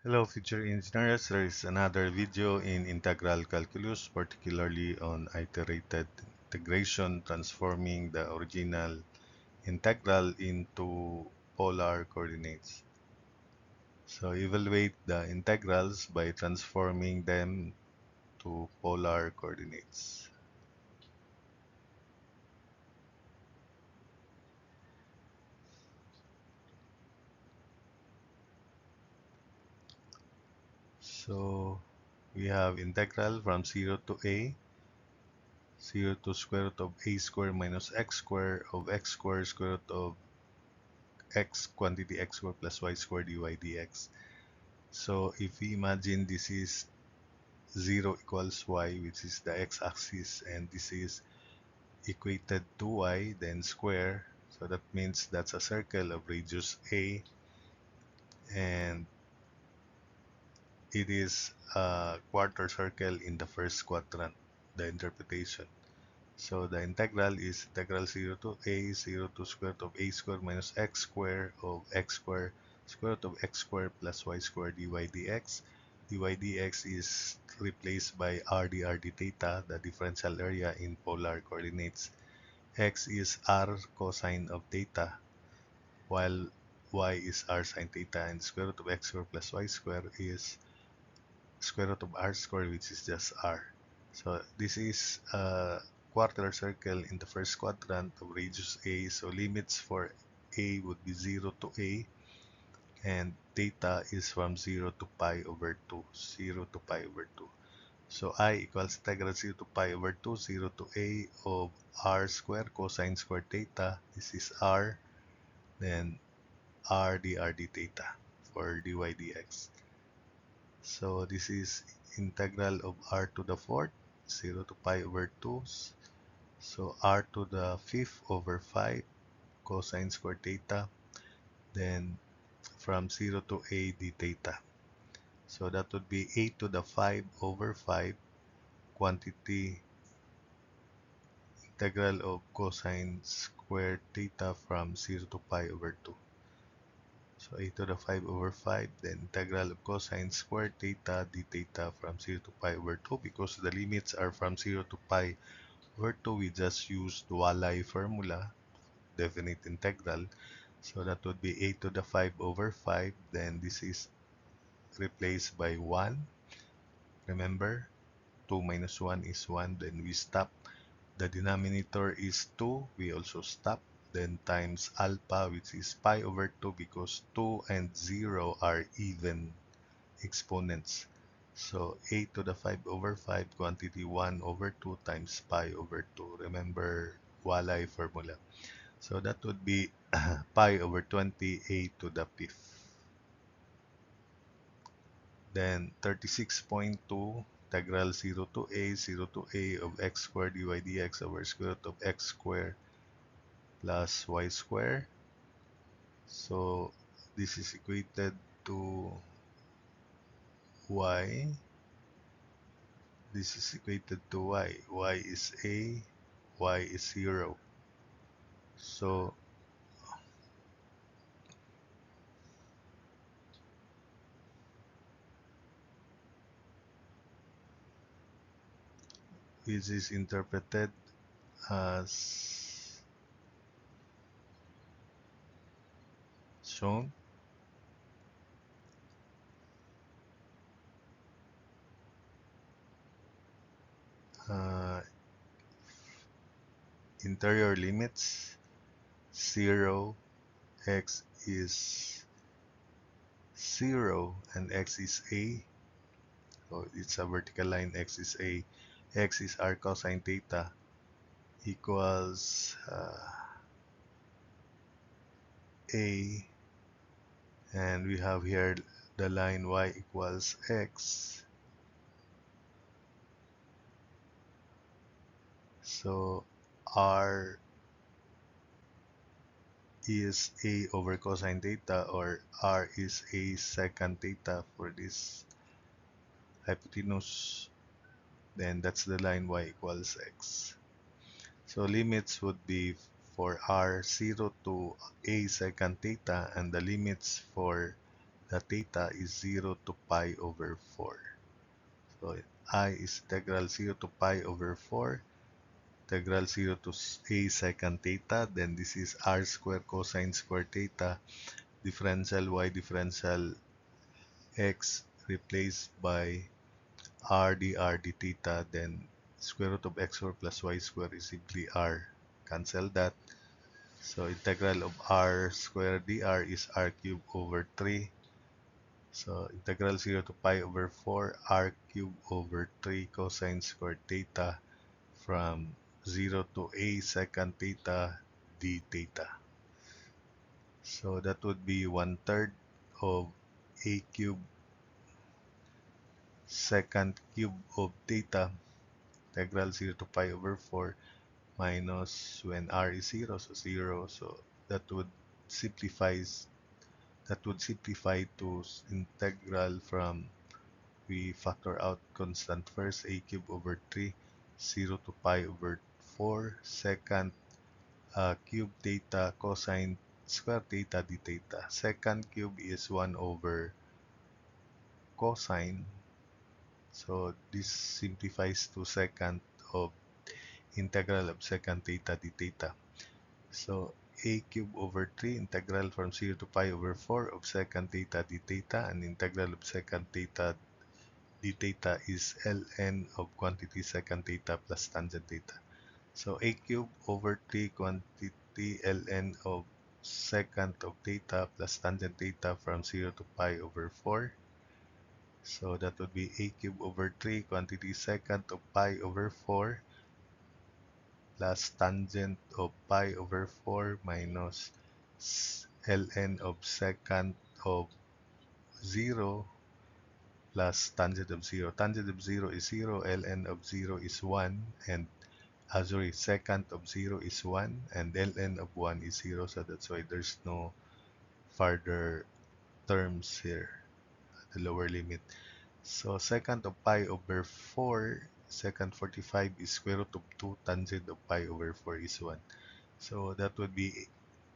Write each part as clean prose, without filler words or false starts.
Hello, future engineers. There is another video in integral calculus, particularly on iterated integration, transforming the original integral into polar coordinates. So evaluate the integrals by transforming them to polar coordinates. So we have integral from 0 to a, 0 to square root of a square minus x square of x square square root of x quantity x square plus y square dy dx. So if we imagine this is 0 equals y, which is the x-axis, and this is equated to y, then square. So that means that's a circle of radius a, and it is a quarter circle in the first quadrant, the interpretation. So the integral is integral 0 to a, 0 to square root of a square minus x square of x square square root of x square plus y square dy dx. dy dx is replaced by r dr d theta, the differential area in polar coordinates. X is r cosine of theta, while y is r sine theta, and square root of x square plus y square is square root of r square, which is just r. So this is a quarter circle in the first quadrant of radius a. So limits for a would be 0 to a, and theta is from 0 to pi over 2, 0 to pi over 2. So I equals integral 0 to pi over 2, 0 to a of r square cosine square theta. This is r, then r dr d theta for dy dx. So this is integral of r to the fourth, 0 to pi over 2. So r to the fifth over 5 cosine square theta. Then from 0 to a d theta. So that would be a to the 5 over 5 quantity integral of cosine square theta from 0 to pi over 2. So a to the 5 over 5, then integral of cosine square theta d theta from 0 to pi over 2. Because the limits are from 0 to pi over 2, we just used Wallay formula, definite integral. So that would be a to the 5 over 5. Then this is replaced by 1. Remember, 2 minus 1 is 1. Then we stop. The denominator is 2. We also stop. Then times alpha, which is pi over 2, because 2 and 0 are even exponents. So a to the 5 over 5 quantity 1 over 2 times pi over 2. Remember Wallay formula. So that would be pi over 20 a to the fifth. Then 36.2 integral 0 to a, 0 to a of x squared dy dx over square root of x squared plus y squared. So this is equated to y. This is equated to y. Y is a, y is 0. So this is interpreted as shown. Uh, Interior limits 0, x is 0, and x is a. So it's a vertical line, x is a. X is r cosine theta equals a, and we have here the line y equals x. So r is a over cosine theta, or r is a secant theta for this hypotenuse. Then that's the line y equals x. So limits would be for r 0 to a secant theta, and the limits for the theta is 0 to pi over 4. So I is integral 0 to pi over 4, integral 0 to a secant theta, then this is r square cosine square theta, differential y differential x replaced by r dr d theta, then square root of x square plus y square is simply r. Cancel that. So integral of r square dr is r cubed over 3. So integral 0 to pi over 4 r cubed over 3 cosine squared theta from 0 to a secant theta d theta. So that would be 1/3 of a cubed secant cube of theta, integral 0 to pi over 4 minus when r is 0, so 0. So that would simplifies to integral from, we factor out constant first, a cube over 3, 0 to pi over 4 secant cube theta cosine square theta d theta. Secant cube is 1 over cosine. So this simplifies to secant of integral of secant theta d theta. So a cube over 3 integral from 0 to pi over 4 of secant theta d theta, and integral of secant theta d theta is ln of quantity secant theta plus tangent theta. So a cube over 3 quantity ln of secant of theta plus tangent theta from 0 to pi over 4. So that would be a cube over 3 quantity secant of pi over 4 plus tangent of pi over 4 minus ln of secant of 0 plus tangent of 0. Tangent of 0 is 0, ln of 0 is 1, and secant of 0 is 1, and ln of 1 is 0, so that's why there's no further terms here, the lower limit. So secant of pi over 4, secant 45 is square root of 2, tangent of pi over 4 is 1. So that would be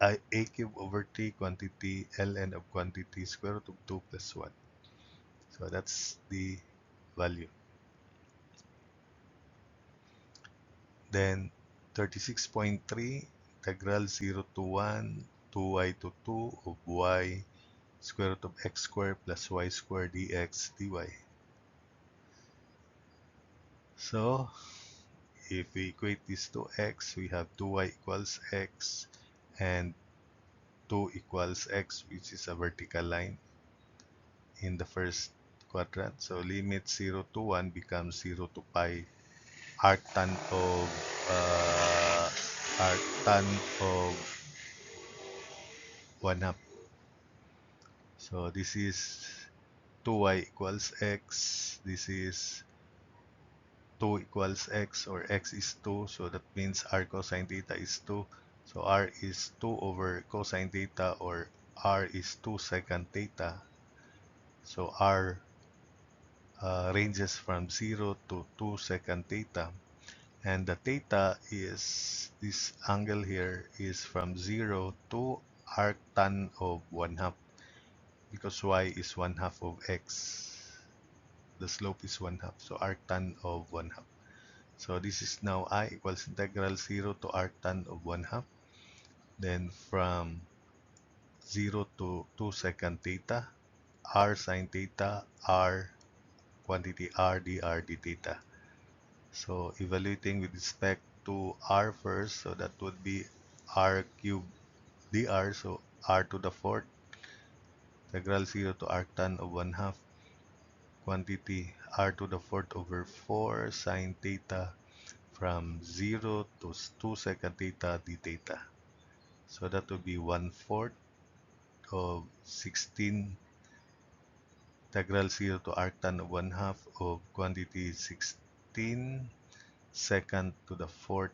a cube over 3 quantity ln of quantity square root of 2 plus 1. So that's the value. Then 36.3 integral 0 to 1 2y to 2 of y square root of x squared plus y squared dx dy. So if we equate this to x, we have 2y equals x and 2 equals x, which is a vertical line in the first quadrant. So limit 0 to 1 becomes 0 to pi arctan of arctan of 1/2. So this is 2y equals x, this is 2 equals x, or x is 2, so that means r cosine theta is 2. So r is 2 over cosine theta, or r is 2 secant theta. So r ranges from 0 to 2 secant theta. And the theta is, this angle here is from 0 to arctan of 1/2, because y is 1/2 of x. The slope is 1/2, so arctan of 1/2. So this is now I equals integral 0 to arctan of 1/2. Then from 0 to 2 secant theta, r sine theta, r quantity r dr d theta. So evaluating with respect to r first, so that would be r cubed dr, so r to the fourth, integral 0 to arctan of 1/2, quantity r to the fourth over 4 sine theta from 0 to 2 secant theta d theta. So that would be 1/4 of 16 integral 0 to arctan of 1/2 of quantity 16 secant to the fourth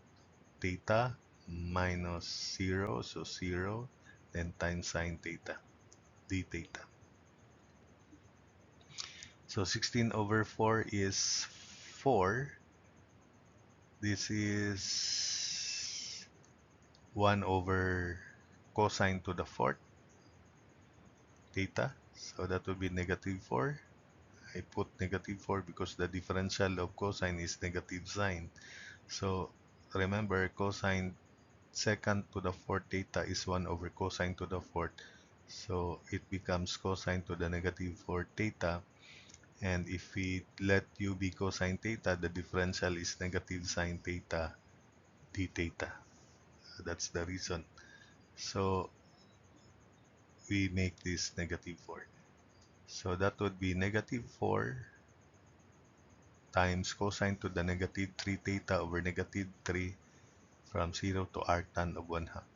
theta minus 0, so 0, then times sine theta d theta. So 16 over 4 is 4. This is 1 over cosine to the fourth theta. So that would be negative 4. I put negative 4 because the differential of cosine is negative sign. So remember, cosine second to the fourth theta is 1 over cosine to the fourth. So it becomes cosine to the negative 4 theta. And if we let u be cosine theta, the differential is negative sine theta d theta. That's the reason. So we make this negative 4. So that would be negative 4 times cosine to the negative 3 theta over negative 3 from 0 to arctan of 1 half.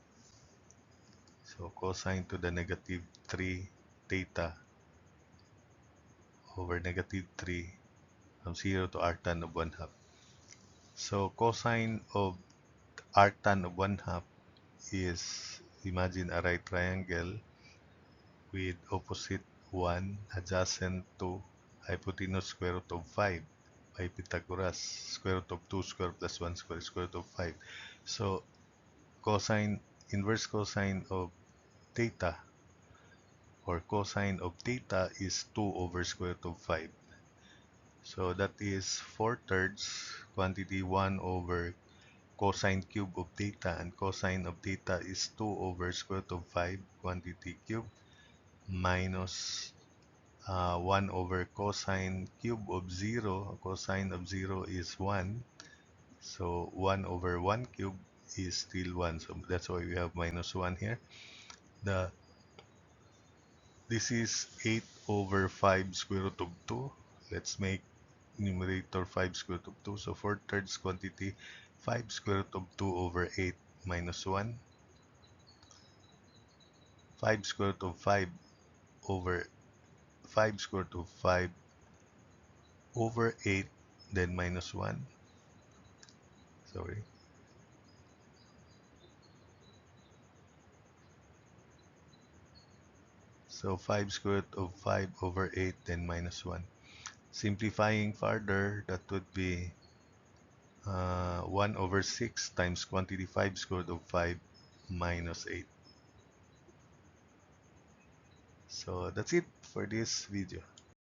So cosine to the negative 3 theta over negative 3 from 0 to arctan of 1 half. So cosine of arctan of 1 half is, imagine a right triangle with opposite 1 adjacent to hypotenuse square root of 5 by Pythagoras. Square root of 2 square plus 1 square square root of 5. So cosine, inverse cosine of theta or cosine of theta is 2 over square root of 5. So that is 4/3 quantity 1 over cosine cube of theta, and cosine of theta is 2 over square root of 5 quantity cube minus 1 over cosine cube of 0. Cosine of 0 is 1. So 1 over 1 cube is still 1. So that's why we have minus 1 here. This is 8 over 5 square root of 2. Let's make numerator 5 square root of 2. So 4/3 quantity 5 square root of 2 over 8 minus 1. 5 square root of 5 over 5 square root of 5 over 8, then minus 1. Sorry. So 5 square root of 5 over 8, then minus 1. Simplifying further, that would be 1 over 6 times quantity 5 square root of 5 minus 8. So that's it for this video.